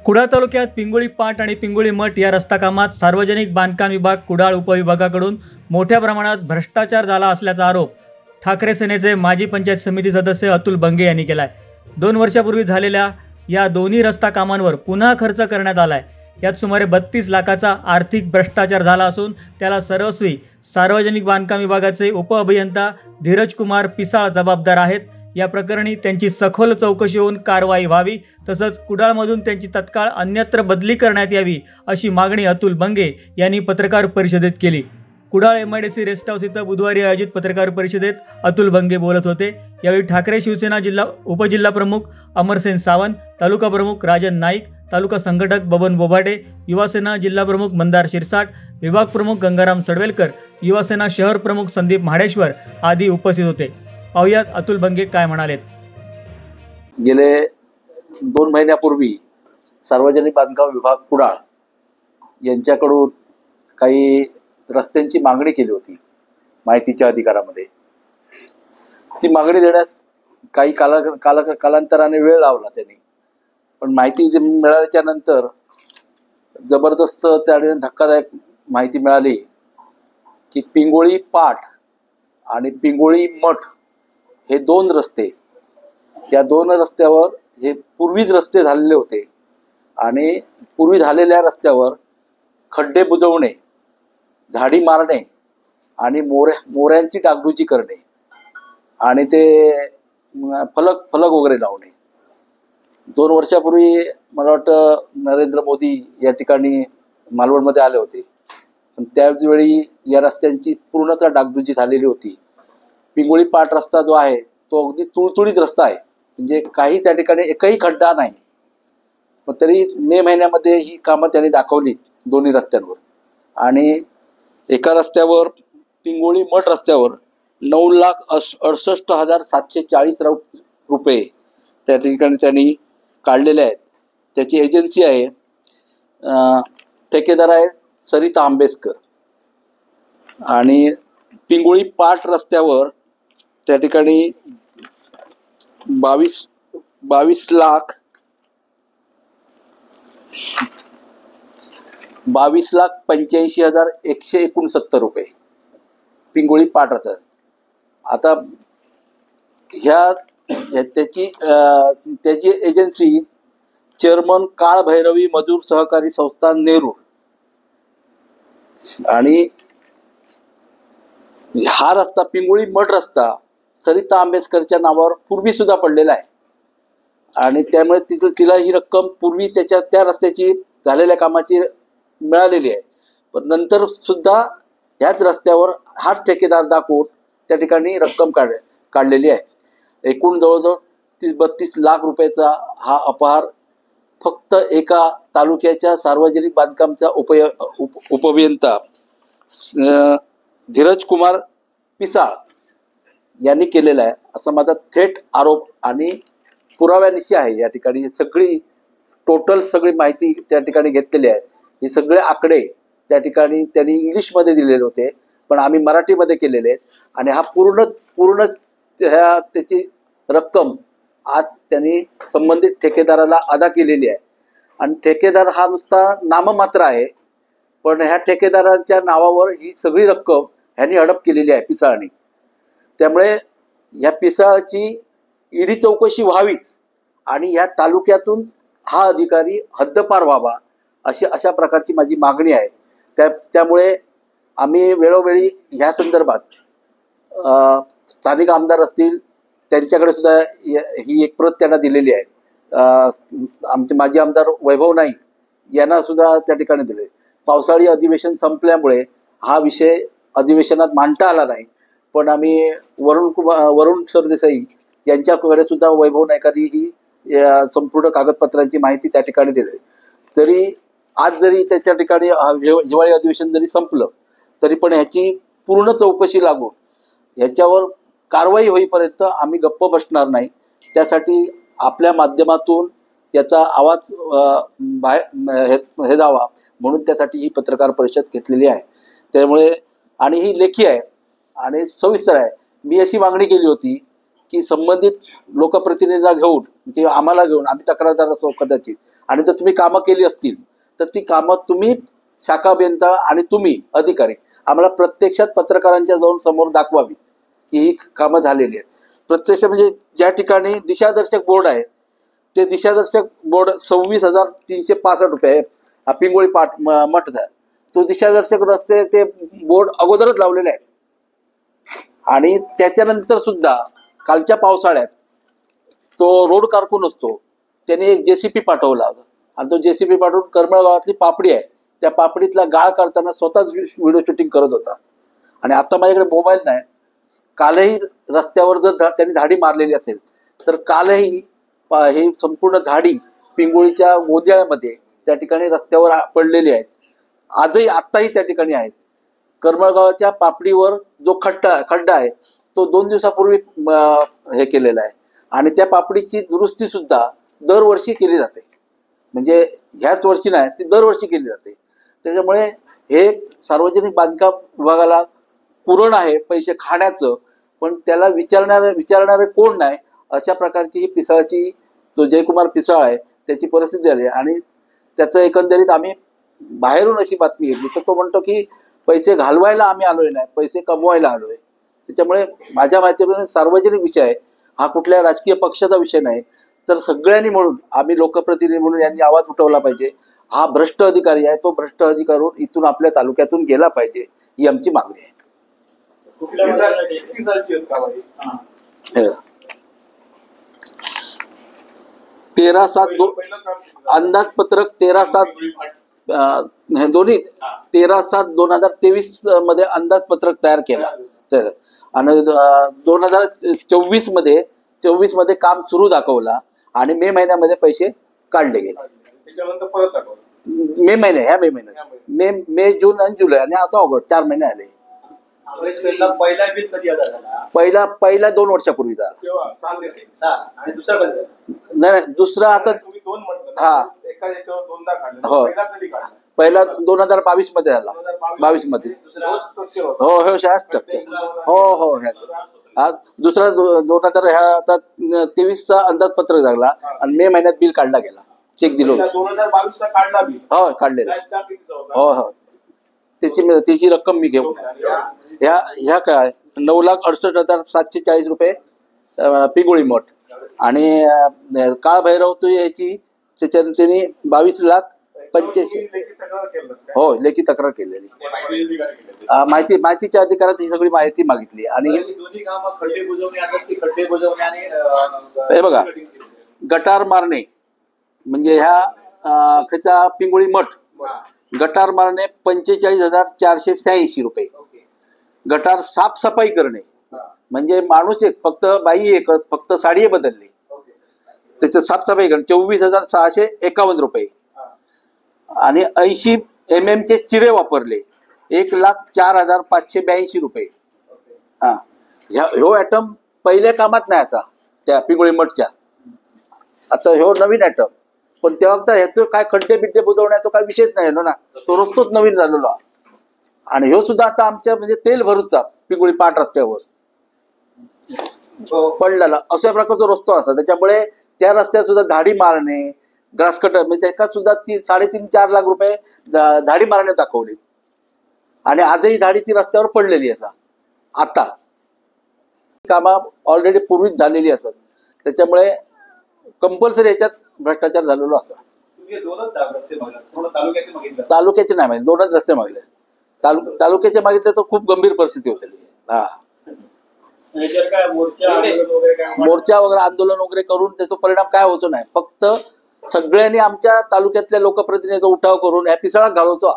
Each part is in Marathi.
कुडाळ तालुक्यात पिंगुळी पाट आणि पिंगुळी मठ या रस्ता कामात सार्वजनिक बांधकाम विभाग कुडाळ उपविभागाकडून मोठ्या प्रमाणात भ्रष्टाचार झाला असल्याचा आरोप ठाकरे सेनेचे माजी पंचायत समिती सदस्य अतुल बंगे यांनी केलाय। 2 वर्षापूर्वी झालेल्या या दोन्ही रस्ता कामांवर पुन्हा खर्च करण्यात आलाय। यात सुमारे 32 लाखाचा आर्थिक भ्रष्टाचार झाला असून त्याला सर्वस्वी सार्वजनिक बांधकाम विभागाचे उपअभियंता धीरज कुमार पिसाळ जबाबदार आहेत। या प्रकरणी त्यांची सखोल चौकशी होऊन कारवाई व्हावी, तसंच कुडाळमधून त्यांची तत्काळ अन्यत्र बदली करण्यात यावी अशी मागणी अतुल बंगे यांनी पत्रकार परिषदेत केली। कुडाळ MIDC रेस्ट हाऊस इथं बुधवारी आयोजित पत्रकार परिषदेत अतुल बंगे बोलत होते। यावेळी ठाकरे शिवसेना उपजिल्हा प्रमुख अमरसेन सावंत, तालुका प्रमुख राजन नाईक, तालुका संघटक बबन बोभाटे, युवासेना जिल्हा प्रमुख मंदार शिरसाट, विभाग प्रमुख गंगाराम सडवेलकर, युवासेना शहर प्रमुख संदीप म्हाडेश्वर आदी उपस्थित होते। पाहुयात अतुल बंगे काय म्हणालेत। गेले 2 महिन्यापूर्वी सार्वजनिक बांधकाम विभाग कुडाळ यांच्याकडून काही रस्त्यांची मागणी केली होती माहितीच्या अधिकारामध्ये। ती मागणी देण्यास काही कालांतराने वेळ लावला त्यांनी, पण माहिती मिळाल्याच्या नंतर जबरदस्त त्याने धक्कादायक माहिती मिळाली की पिंगुळी पाट आणि पिंगुळी मठ हे 2 रस्ते, या 2 रस्त्यावर हे पूर्वीच रस्ते झालेले होते आणि पूर्वी झालेल्या रस्त्यावर खड्डे बुजवणे, झाडी मारणे आणि मोऱ्यांची डागडुजी करणे आणि ते फलक वगैरे लावणे। 2 वर्षापूर्वी मला वाटतं नरेंद्र मोदी या ठिकाणी मालवणमध्ये आले होते, पण त्यावेळी या रस्त्यांची पूर्णतः डागडुजी झालेली होती। पिंगुळी पाट रस्ता जो आहे तो अगदी तुळतुळीत रस्ता आहे, म्हणजे काही त्या ठिकाणी एकही खड्डा नाही, पण तरी मे महिन्यामध्ये ही कामं त्यांनी दाखवली दोन्ही रस्त्यांवर। आणि एका रस्त्यावर पिंगुळी मठ रस्त्यावर 9,68,740 रुपये त्या ठिकाणी त्यांनी काढलेले आहेत। त्याची एजन्सी आहे, ठेकेदार आहे सरिता आंबेस्कर। आणि पिंगुळी पाट रस्त्यावर त्या ठिकाणी 22,85,169 रुपये पिंगुळी पाट रस्ता। आता त्याची एजन्सी चेअरमन काळ भैरवी मजूर सहकारी संस्थान नेरूर। आणि हा रस्ता पिंगुळी मठ रस्ता सरिता आंबेडकरच्या नावावर पूर्वी सुद्धा पडलेला आहे आणि त्यामुळे तिला ही रक्कम पूर्वी त्या रस्त्याची झालेल्या कामाची मिळालेली आहे, पण नंतर सुद्धा ह्याच रस्त्यावर हाच ठेकेदार दाखवून त्या ठिकाणी रक्कम काढलेली आहे। एकूण जवळजवळ 30-32 लाख रुपयाचा हा अपहार फक्त एका तालुक्याच्या सार्वजनिक बांधकामचा उपअभियंता धीरज कुमार पिसाळ यांनी केलेला आहे असा माझा थेट आरोप आणि पुराव्यानिशी आहे। या ठिकाणी सगळी सगळी माहिती त्या ठिकाणी घेतलेली आहे। हे सगळे आकडे त्या ठिकाणी त्यांनी इंग्लिशमध्ये दिलेले होते, पण आम्ही मराठीमध्ये केलेले आहेत आणि हा पूर्ण त्याची रक्कम आज त्यांनी संबंधित ठेकेदाराला अदा केलेली आहे। आणि ठेकेदार हा नुसता नाममात्र आहे, पण ह्या ठेकेदारांच्या नावावर ही सगळी रक्कम ह्यांनी हडप केलेली आहे पिसाळनी। त्यामुळे या पिसाळची ईडी चौकशी व्हावीच आणि या तालुक्यातून हा अधिकारी हद्दपार व्हावा अशा प्रकारची माझी मागणी आहे। त्यामुळे आम्ही वेळोवेळी ह्या संदर्भात स्थानिक आमदार असतील त्यांच्याकडे सुद्धा ही एक प्रत त्यांना दिलेली आहे। आमचे माजी आमदार वैभव नाईक यांना सुद्धा त्या ठिकाणी दिले। पावसाळी अधिवेशन संपल्यामुळे हा विषय अधिवेशनात मांडता आला नाही, पण आम्ही वरुण सरदेसाई यांच्याकडे सुद्धा वैभव नाईकांनी ही संपूर्ण कागदपत्रांची माहिती त्या ठिकाणी दिली। तरी आज जरी त्याच्या ठिकाणी हिवाळी अधिवेशन जरी संपलं तरी पण ह्याची पूर्ण चौकशी लागून ह्याच्यावर कारवाई होईपर्यंत आम्ही गप्प बसणार नाही। त्यासाठी आपल्या माध्यमातून याचा आवाज हे द्यावा म्हणून त्यासाठी ही पत्रकार परिषद घेतलेली आहे। त्यामुळे आणि ही लेखी आहे आणि सविस्तर आहे। मी अशी मागणी केली होती की संबंधित लोकप्रतिनिधीला घेऊन किंवा आम्हाला घेऊन आम्ही तक्रारदार असो कदाचित, आणि जर तुम्ही कामं केली असतील तर ती कामं तुम्ही शाखा अभियंता आणि तुम्ही अधिकारी आम्हाला प्रत्यक्षात पत्रकारांच्या जाऊन समोर दाखवावी की ही कामं झालेली आहेत. प्रत्यक्ष म्हणजे ज्या ठिकाणी दिशादर्शक बोर्ड आहे ते दिशादर्शक बोर्ड 26,365 रुपये आहे. हा पिंगोळी मठचा तो दिशादर्शक रस्ते ते बोर्ड अगोदरच लावलेले आहेत. आणि त्याच्यानंतर सुद्धा कालच्या पावसाळ्यात तो रोड कारकून असतो त्याने एक JCP पाठवला होता आणि तो JCP पाठवून करमळ गावातली पापडी आहे त्या पापडीतला गाळ करताना स्वतःच व्हिडिओ शूटिंग करत होता. आणि आता माझ्याकडे मोबाईल नाही, कालही रस्त्यावर जर त्यांनी झाडी मारलेली असेल तर कालही हे संपूर्ण झाडी पिंगोळीच्या गोंदियामध्ये त्या ठिकाणी रस्त्यावर पडलेली आहेत. आजही आत्ताही त्या ठिकाणी आहेत. करमळगावाच्या पापडीवर जो खड्डा आहे तो 2 दिवसापूर्वी हे केलेला आहे आणि त्या पापडीची दुरुस्ती सुद्धा दरवर्षी केली जाते. म्हणजे ह्याच वर्षी नाही, ती दरवर्षी केली जाते. त्याच्यामुळे हे सार्वजनिक बांधकाम विभागाला पुरण आहे पैसे खाण्याचं, पण त्याला विचारणारे कोण नाही. अशा प्रकारची ही पिसाळाची जो जयकुमार पिसाळ आहे त्याची परिस्थिती झाली. आणि त्याचं एकंदरीत आम्ही बाहेरून अशी बातमी घेतली तर तो म्हणतो की पैसे घालवायला आम्ही आलोय नाही, पैसे कमवायला आलोय. त्याच्यामुळे माझ्या माहितीप्रमाणे सार्वजनिक विषय आहे हा, कुठल्या राजकीय पक्षाचा विषय नाही. तर सगळ्यांनी म्हणून आम्ही लोकप्रतिनिधी म्हणून यांनी आवाज उठवला पाहिजे. हा भ्रष्ट अधिकारी आहे, तो भ्रष्ट अधिकारी इथून आपल्या तालुक्यातून गेला पाहिजे ही आमची मागणी आहे. 13/7 अंदाजपत्रक 13/7 दोन्ही 13/7/2023 मध्ये अंदाजपत्रक तयार केला तर आणि 2024 मध्ये काम सुरू दाखवला आणि मे महिन्यामध्ये पैसे काढले गेले. मे महिन्यात मे जून आणि जुलै आणि आता ऑगस्ट 4 महिने आले. पहिला 2 वर्षापूर्वी नाही, दुसरा आता हा हो पहिला 2022 मध्ये झाला. 22 मध्ये हो हो 60%. हो ह्या दुसरा 2023चा अंदाजपत्रक लागला आणि मे महिन्यात बिल काढला गेला. चेक दिलो 2022 काढला बिल हो काढलेला हो त्याची रक्कम मी घेऊ. ह्या काय 9,68,740 रुपये पिंगोळी मठ आणि काळ भैरव तो याची त्याच्यात त्यांनी 22,85,000 हो लेखी तक्रार केलेली. माहितीच्या अधिकारात ही सगळी माहिती मागितली. आणि हे बघा गटार मारणे म्हणजे ह्या पिंगोळी मठ गटार मारणे 45,486 रुपये. गटार साफसफाई करणे म्हणजे माणूस एक फक्त बाई एक फक्त साडी बदलली त्याच्यात साफसफाई करणे 24,651 रुपये. आणि 80 mm चे चिरे वापरले 1,04,582 रुपये. हा ह्यो ॲटम पहिल्या कामात नाही असा त्या पिंगोळी मठच्या. आता ह्यो नवीन ॲटम पण तेव्हा ह्याचं काय खड्डे बिड्डे बुजवण्याचा काय विषयच नाही ना, तो रस्तोच नवीन झालेला. आणि ह्यो सुद्धा आता आमच्या म्हणजे तेल भरूचा पिंगोळी पाट रस्त्यावर पडलेला अशा प्रकारचा रस्तो असा. त्याच्यामुळे त्या रस्त्यात सुद्धा झाडी मारणे ग्रास कटर म्हणजे त्याच्यात सुद्धा 3.5-4 लाख रुपये झाडी मारणे दाखवली. आणि आजही झाडी ती रस्त्यावर पडलेली असा. आता कामा ऑलरेडी पूर्वीच झालेली असत. त्याच्यामुळे कंपल्सरी याच्यात भ्रष्टाचार झालेला असा. तालुक्याचे नाही माहिती 2च रस्ते मागले. तालुक्याचे मागितले तर खूप गंभीर परिस्थिती होती. हा मोर्चा वगैरे आंदोलन वगैरे करून त्याचा परिणाम काय होतो नाही. फक्त सगळ्यांनी आमच्या तालुक्यातल्या लोकप्रतिनिधीचा उठाव करून ह्या पिसाळात घालवतो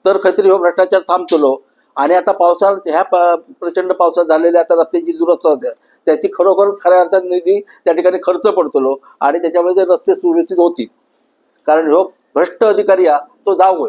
तर खैतरी हो भ्रष्टाचार थांबतो. आणि आता पावसाळ्यात ह्या प्रचंड पावसात झालेल्या आता रस्त्याची दुरुस्त होत्या त्याची खरोखरच खऱ्या अर्थात निधी त्या ठिकाणी खर्च पडतो आणि त्याच्यामुळे ते रस्ते सुव्यवस्थित होतील. कारण ह्यो भ्रष्ट अधिकारी तो जाऊ